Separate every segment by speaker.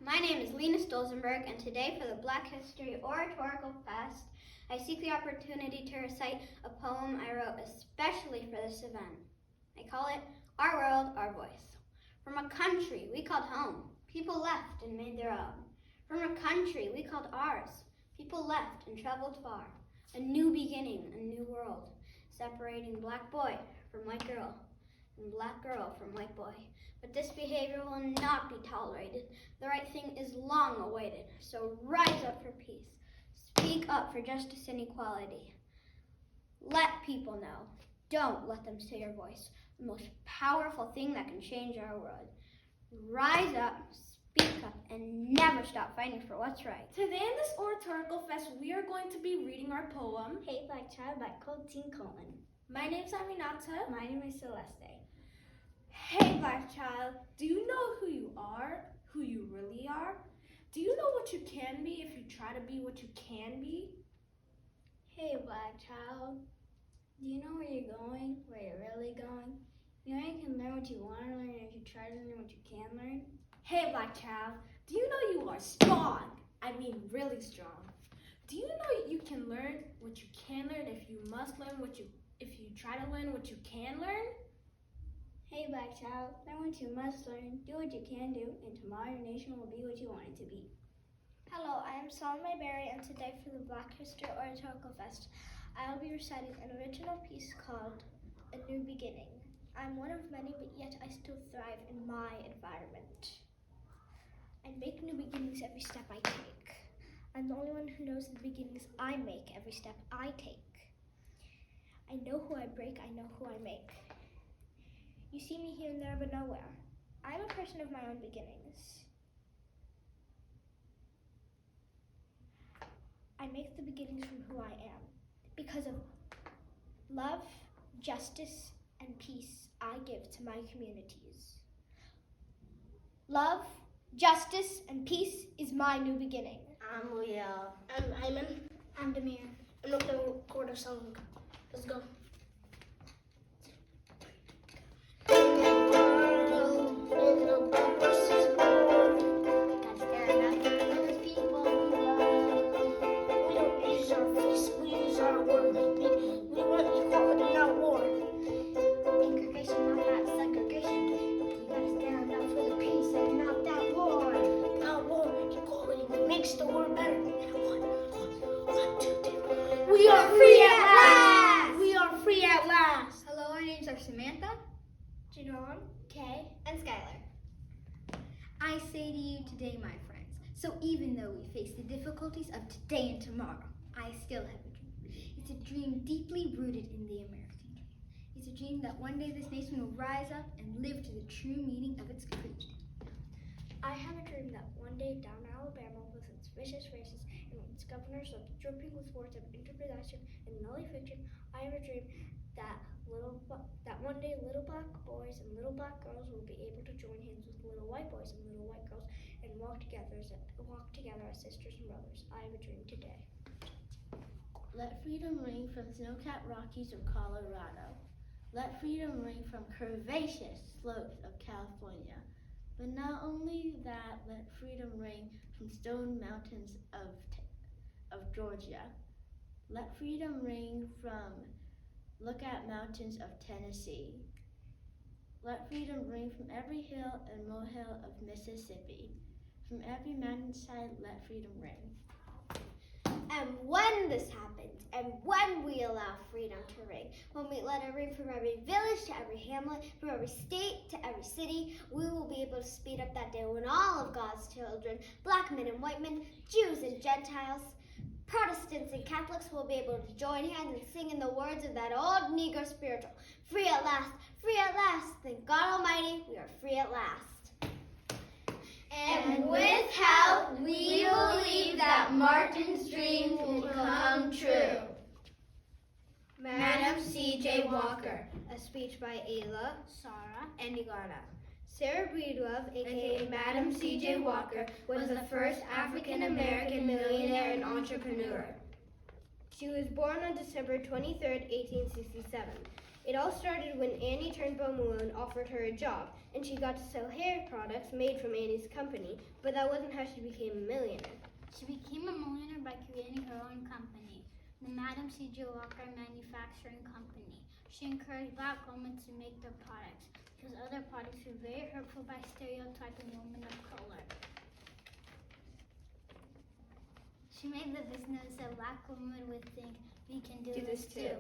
Speaker 1: My name is Lena Stolzenberg, and today for the Black History Oratorical Fest, I seek the opportunity to recite a poem I wrote especially for this event. I call it Our World, Our Voice. From a country we called home, people left and made their own. From a country we called ours, people left and traveled far. A new beginning, a new world, separating black boy from white girl, and black girl from white boy. But this behavior will not be tolerated. The right thing is long awaited. So rise up for peace. Speak up for justice and equality. Let people know. Don't let them steal your voice. The most powerful thing that can change our world. Rise up, speak up, and never stop fighting for what's right.
Speaker 2: Today in this Oratorical Fest, we are going to be reading our poem,
Speaker 1: Hey Black Child by Colteen Coleman.
Speaker 2: My name's Aminata.
Speaker 1: My name is Celeste.
Speaker 2: Hey Black Child, do you know who you are? Who you really are? Do you know what you can be if you try to be what you can be?
Speaker 1: Hey Black Child, do you know where you're going, where you're really going? You know you can learn what you want to learn if you try to learn what you can learn?
Speaker 2: Hey Black Child, do you know you are strong? I mean really strong. Do you know you can learn what you can learn if you try to learn what you can learn?
Speaker 1: Hey Black Child, learn what you must learn, do what you can do, and tomorrow your nation will be what you want it to be. Hello, I am Salome Berry, and today for the Black History Oratorical Fest, I will be reciting an original piece called A New Beginning. I'm one of many, but yet I still thrive in my environment. I make new beginnings every step I take. I'm the only one who knows the beginnings I make every step I take. I know who I break, I know who I make. You see me here and there, but nowhere. I'm a person of my own beginnings. I make the beginnings from who I am. Because of love, justice, and peace I give to my communities. Love, justice, and peace is my new beginning.
Speaker 3: I'm Leah.
Speaker 4: I'm Ayman.
Speaker 1: I'm Demir.
Speaker 4: I'm not going to record a song. Let's go.
Speaker 2: We are free at last! We are free at last!
Speaker 1: Hello, our names are Samantha,
Speaker 4: Jadon,
Speaker 1: Kay, and Skylar.
Speaker 5: I say to you today, my friends, so even though we face the difficulties of today and tomorrow, I still have a dream. It's a dream deeply rooted in the American dream. It's a dream that one day this nation will rise up and live to the true meaning of its creed.
Speaker 4: I have a dream that one day down Alabama, with its vicious races and its governors are dripping with words of interpretation and nullification, I have a dream that one day little black boys and little black girls will be able to join hands with little white boys and little white girls and walk together as sisters and brothers. I have a dream today.
Speaker 3: Let freedom ring from snow-capped Rockies of Colorado. Let freedom ring from curvaceous slopes of California. But not only that, let freedom ring from stone mountains of Georgia. Let freedom ring from Lookout Mountains of Tennessee. Let freedom ring from every hill and molehill of Mississippi. From every mountainside, let freedom ring.
Speaker 1: And when this happens, and when we allow freedom to ring, when we let it ring from every village to every hamlet, from every state to every city, we will be able to speed up that day when all of God's children, black men and white men, Jews and Gentiles, Protestants and Catholics will be able to join hands and sing in the words of that old Negro spiritual, free at last, thank God Almighty, we are free at last.
Speaker 5: And with help, we believe that Martin's dreams will come true. Madam C.J. Walker.
Speaker 1: A speech by Ayla,
Speaker 4: Sarah,
Speaker 1: and Igana. Sarah Breedlove, aka Madam C.J. Walker, was the first African-American millionaire and entrepreneur. She was born on December 23, 1867. It all started when Annie Turnbow Malone offered her a job, and she got to sell hair products made from Annie's company, but that wasn't how she became a millionaire.
Speaker 6: She became a millionaire by creating her own company, the Madam C.J. Walker Manufacturing Company. She encouraged black women to make their products because other products were very hurtful by stereotyping women of color. She made the business so black women would think we can do this too.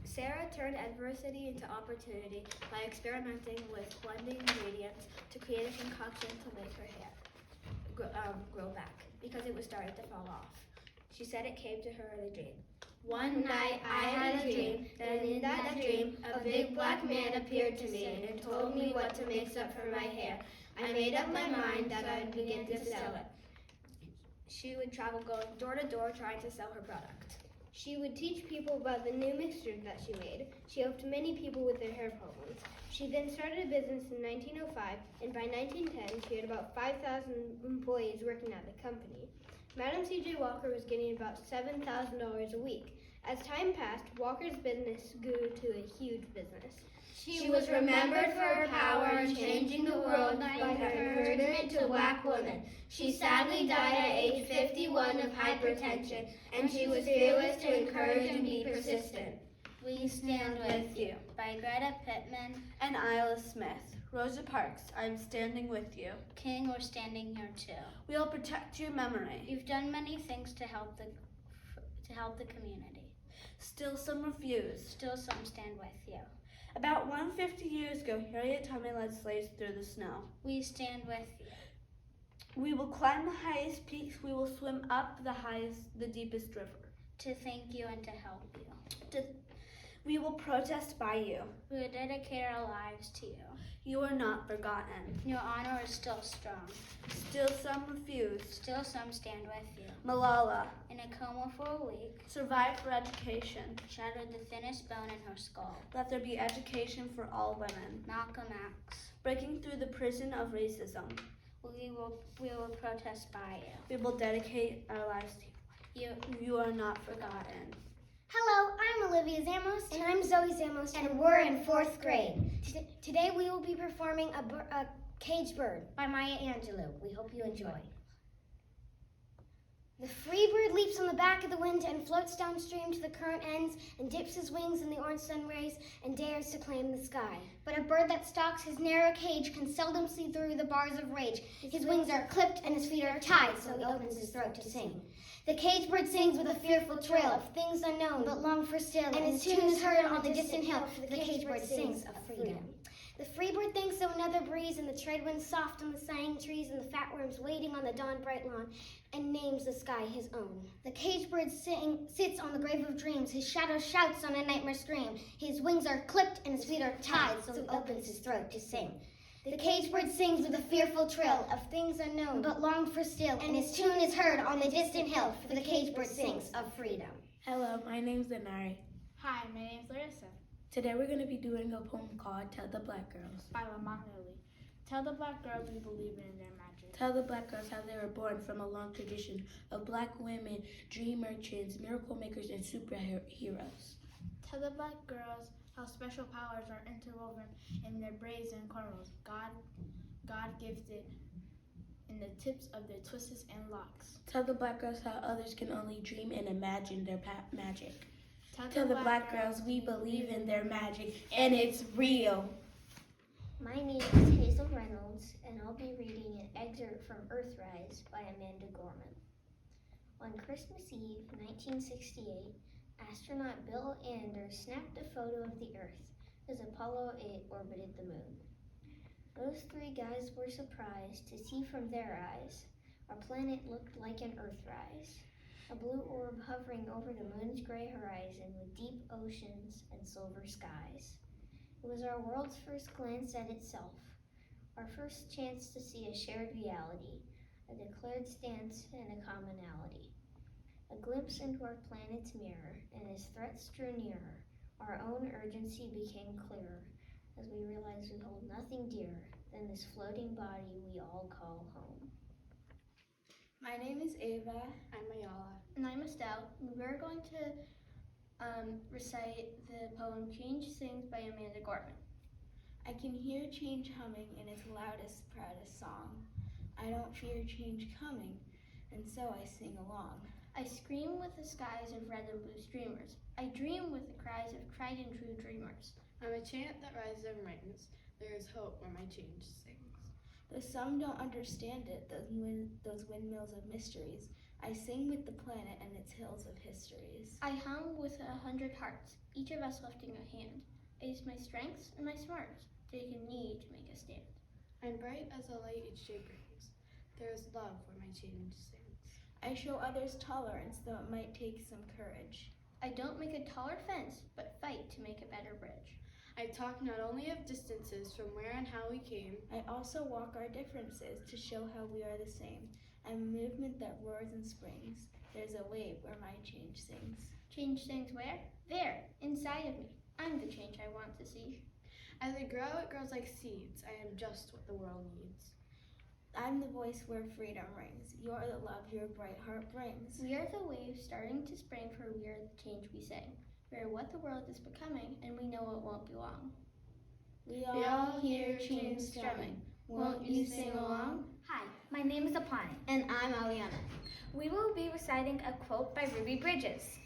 Speaker 4: Sarah turned adversity into opportunity by experimenting with blending ingredients to create a concoction to make her hair grow back because it was starting to fall off. She said it came to her in a dream. One night I had a dream, and in that dream a big black man appeared to me and told me what to mix up for my hair. I made up my mind that I would begin to sell it. She would travel going door to door trying to sell her product.
Speaker 1: She would teach people about the new mixtures that she made. She helped many people with their hair problems. She then started a business in 1905, and by 1910, she had about 5,000 employees working at the company. Madam C.J. Walker was getting about $7,000 a week. As time passed, Walker's business grew to a huge business.
Speaker 6: She was remembered for her power in changing the world by her encouragement to black women. She sadly died at age 51 of hypertension, and she was fearless to encourage and be persistent. We Stand With You by Greta Pittman
Speaker 7: and Isla Smith. Rosa Parks, I'm standing with you.
Speaker 6: King, we're standing here too.
Speaker 7: We'll protect your memory.
Speaker 6: You've done many things to help the community.
Speaker 7: Still some refuse.
Speaker 6: Still some stand with you.
Speaker 7: About 150 years ago, Harriet Tubman led slaves through the snow.
Speaker 6: We stand with you.
Speaker 7: We will climb the highest peaks. We will swim up the deepest river.
Speaker 6: To thank you and to help you.
Speaker 7: We will protest by you.
Speaker 6: We will dedicate our lives to you.
Speaker 7: You are not forgotten.
Speaker 6: Your honor is still strong.
Speaker 7: Still some refuse.
Speaker 6: Still some stand with you.
Speaker 7: Malala,
Speaker 6: In a coma for a week,
Speaker 7: survived for education.
Speaker 6: shattered the thinnest bone in her skull.
Speaker 7: Let there be education for all women.
Speaker 6: Malcolm X.
Speaker 7: Breaking through the prison of racism.
Speaker 6: We will protest by you.
Speaker 7: We will dedicate our lives to you. You are not forgotten.
Speaker 8: Hello, I'm Olivia Zamos.
Speaker 1: And I'm Zoe Zamos,
Speaker 8: And we're in 4th grade. Today we will be performing a caged bird by Maya Angelou. We hope you enjoy. The free bird leaps on the back of the wind and floats downstream to the current ends and dips his wings in the orange sun rays and dares to claim the sky. But a bird that stalks his narrow cage can seldom see through the bars of rage. His wings are clipped and his feet are tied, so he opens his throat to sing. The caged bird sings with a fearful trill of things unknown, but long for still, and his tune is heard on the distant hill, for the caged bird sings of freedom. The free bird thinks of another breeze, and the trade wind soft on the sighing trees, and the fat worms waiting on the dawn-bright lawn, and names the sky his own. The caged bird sits on the grave of dreams, his shadow shouts on a nightmare scream. His wings are clipped and his feet are tied, so he opens his throat to sing. The caged bird sings with a fearful trill of things unknown, but longed for still, and his tune is heard on the distant hill, for the caged bird sings of freedom.
Speaker 9: Hello, my name's Denari.
Speaker 2: Hi, my name's Larissa.
Speaker 9: Today we're going to be doing a poem called Tell the Black Girls.
Speaker 2: By Lamont Lilly. Tell the black girls we believe in their magic.
Speaker 9: Tell the black girls how they were born from a long tradition of black women, dream merchants, miracle makers, and superheroes.
Speaker 2: Tell the black girls how special powers are interwoven in their braids and cornrows, God gifted in the tips of their twists and locks.
Speaker 9: Tell the black girls how others can only dream and imagine their magic. Tell the black girls we believe in their magic, and it's real.
Speaker 8: My name is Hazel Reynolds, and I'll be reading an excerpt from Earthrise by Amanda Gorman. On Christmas Eve, 1968, astronaut Bill Anders snapped a photo of the Earth as Apollo 8 orbited the moon. Those three guys were surprised to see from their eyes our planet looked like an Earthrise, a blue orb hovering over the moon's gray horizon with deep oceans and silver skies. It was our world's first glance at itself, our first chance to see a shared reality, a declared stance and a commonality. A glimpse into our planet's mirror, and as threats drew nearer, our own urgency became clearer, as we realized we hold nothing dearer than this floating body we all call home.
Speaker 3: My name is Ava.
Speaker 2: I'm Ayala.
Speaker 3: And I'm Estelle. We're going to recite the poem Change Sings by Amanda Gorman.
Speaker 2: I can hear change humming in its loudest, proudest song. I don't fear change coming, and so I sing along.
Speaker 3: I scream with the skies of red and blue streamers. I dream with the cries of tried and true dreamers.
Speaker 10: I'm a chant that rises and rings. There is hope where my change sings.
Speaker 2: Though some don't understand it, those windmills of mysteries, I sing with the planet and its hills of histories.
Speaker 3: I hum with 100 hearts, each of us lifting a hand. I use my strengths and my smarts, taking need to make a stand.
Speaker 10: I'm bright as the light each day brings. There is love where my change sings.
Speaker 2: I show others tolerance, though it might take some courage.
Speaker 3: I don't make a taller fence, but fight to make a better bridge.
Speaker 10: I talk not only of distances from where and how we came.
Speaker 2: I also walk our differences to show how we are the same. I'm a movement that roars and springs. There's a wave where my change sings.
Speaker 3: Change sings where? There, inside of me. I'm the change I want to see.
Speaker 10: As I grow, it grows like seeds. I am just what the world needs.
Speaker 2: I'm the voice where freedom rings. You're the love your bright heart brings.
Speaker 3: We are the waves starting to spring, for we are the change we sing. We are what the world is becoming, and we know it won't be long.
Speaker 2: We all hear change strumming. Won't you sing along?
Speaker 5: Hi, my name is Apani.
Speaker 1: And I'm Aliana.
Speaker 5: We will be reciting a quote by Ruby Bridges.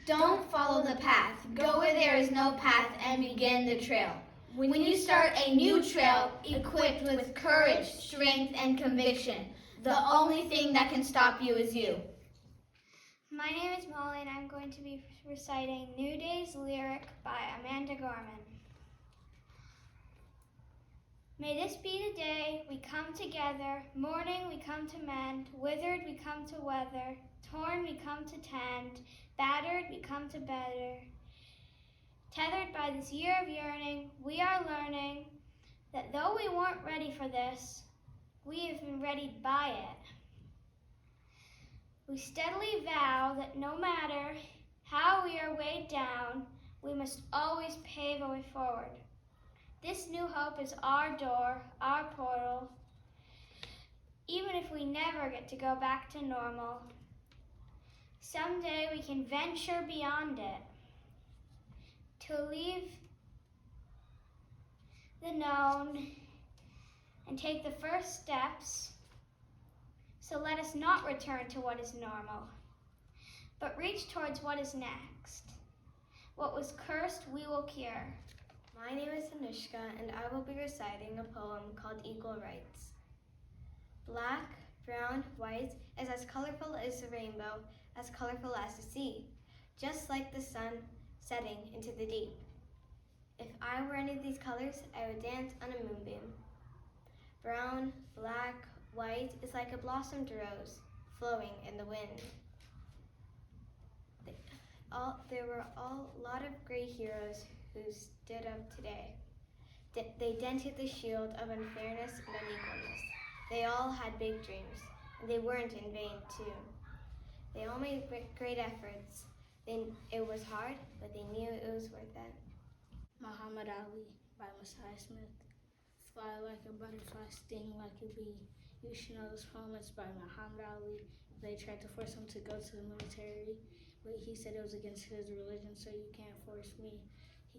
Speaker 6: Don't follow the path. Go where there is no path and begin the trail. When you start a new trail, equipped with courage, strength, and conviction, the only thing that can stop you is you.
Speaker 1: My name is Molly, and I'm going to be reciting New Day's lyric by Amanda Gorman. May this be the day we come together, morning we come to mend, withered we come to weather, torn we come to tend, battered we come to better. Tethered by this year of yearning, we are learning that though we weren't ready for this, we have been readied by it. We steadily vow that no matter how we are weighed down, we must always pave a way forward. This new hope is our door, our portal. Even if we never get to go back to normal, someday we can venture beyond it, to leave the known and take the first steps. So let us not return to what is normal, but reach towards what is next. What was cursed, we will cure.
Speaker 11: My name is Anushka, and I will be reciting a poem called Equal Rights. Black, brown, white is as colorful as the rainbow, as colorful as the sea, just like the sun setting into the deep. If I were any of these colors, I would dance on a moonbeam. Brown, black, white is like a blossomed rose flowing in the wind. There were a lot of great heroes who stood up today. They dented the shield of unfairness and unequalness. They all had big dreams, and they weren't in vain too. They all made great efforts. It was hard, but they knew it was worth it.
Speaker 12: Muhammad Ali by Messiah Smith. Fly like a butterfly, sting like a bee. You should know this poem is by Muhammad Ali. They tried to force him to go to the military, but he said it was against his religion, so you can't force me.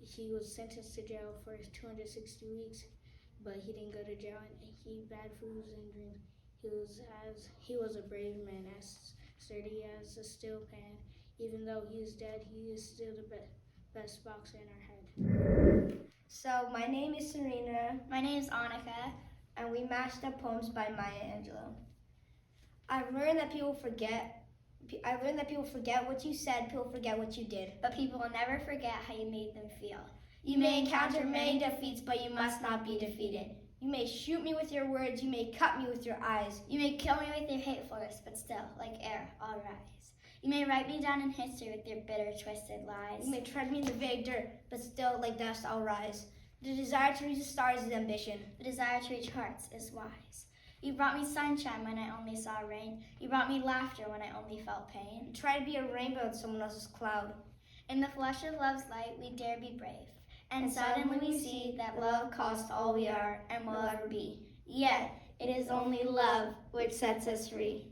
Speaker 12: He was sentenced to jail for 260 weeks, but he didn't go to jail, and he bad for losing dreams. He was a brave man, as sturdy as a steel pan. Even though he is dead, he is still the best boxer in our head.
Speaker 11: So my name is Serena.
Speaker 1: My name is Annika.
Speaker 11: And we mashed up poems by Maya Angelou. I've learned that people forget what you said, people forget what you did.
Speaker 1: But people will never forget how you made them feel.
Speaker 11: You may encounter many defeats, but you must not be defeated. You may shoot me with your words, you may cut me with your eyes.
Speaker 1: You may kill me with your hatefulness, but still, like air, I'll rise. You may write me down in history with your bitter, twisted lies.
Speaker 11: You may tread me in the vague dirt, but still, like dust, I'll rise. The desire to reach the stars is ambition.
Speaker 1: The desire to reach hearts is wise. You brought me sunshine when I only saw rain. You brought me laughter when I only felt pain.
Speaker 11: You try to be a rainbow in someone else's cloud.
Speaker 1: In the flush of love's light, we dare be brave. And suddenly we see that love costs all we are and will ever be. Yet, it is only love which sets us free.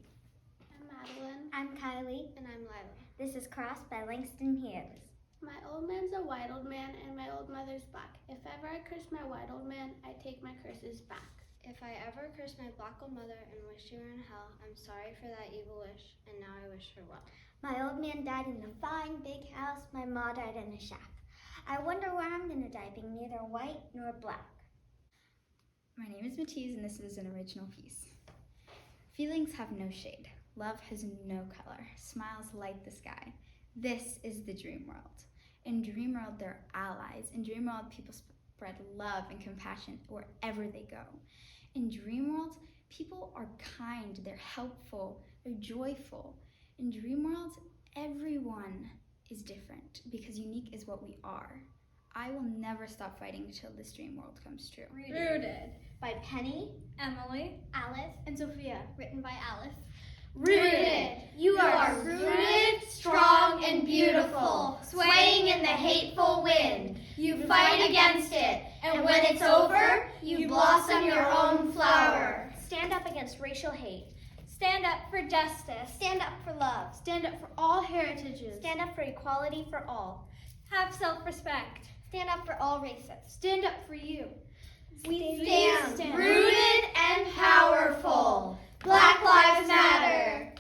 Speaker 4: I'm Madeline.
Speaker 1: I'm Kylie.
Speaker 4: And I'm Lila.
Speaker 6: This is Crossed by Langston Hughes.
Speaker 13: My old man's a white old man, and my old mother's black. If ever I curse my white old man, I take my curses back.
Speaker 11: If I ever curse my black old mother and wish she were in hell, I'm sorry for that evil wish, and now I wish her well.
Speaker 6: My old man died in a fine big house. My ma died in a shack. I wonder where I'm gonna die, being neither white nor black.
Speaker 14: My name is Matisse, and this is an original piece. Feelings have no shade. Love has no color. Smiles light the sky. This is the dream world. In dream world, there are allies. In dream world, people spread love and compassion wherever they go. In dream world, people are kind, they're helpful, they're joyful. In dream world, everyone is different because unique is what we are. I will never stop fighting until this dream world comes true.
Speaker 2: Rooted.
Speaker 1: By Penny,
Speaker 2: Emily,
Speaker 1: Alice,
Speaker 2: and Sophia.
Speaker 1: written by Alice.
Speaker 2: Rooted.
Speaker 1: You are rooted, strong, and beautiful, swaying in the hateful wind. You fight against it, and when it's over, you blossom your own flower.
Speaker 4: Stand up against racial hate.
Speaker 1: Stand up for justice. Stand up for love.
Speaker 2: Stand up for all heritages.
Speaker 4: Stand up for equality for all.
Speaker 1: Have self-respect. Stand up for all races.
Speaker 2: Stand up for you.
Speaker 1: We stand rooted and powerful. Black Lives Matter.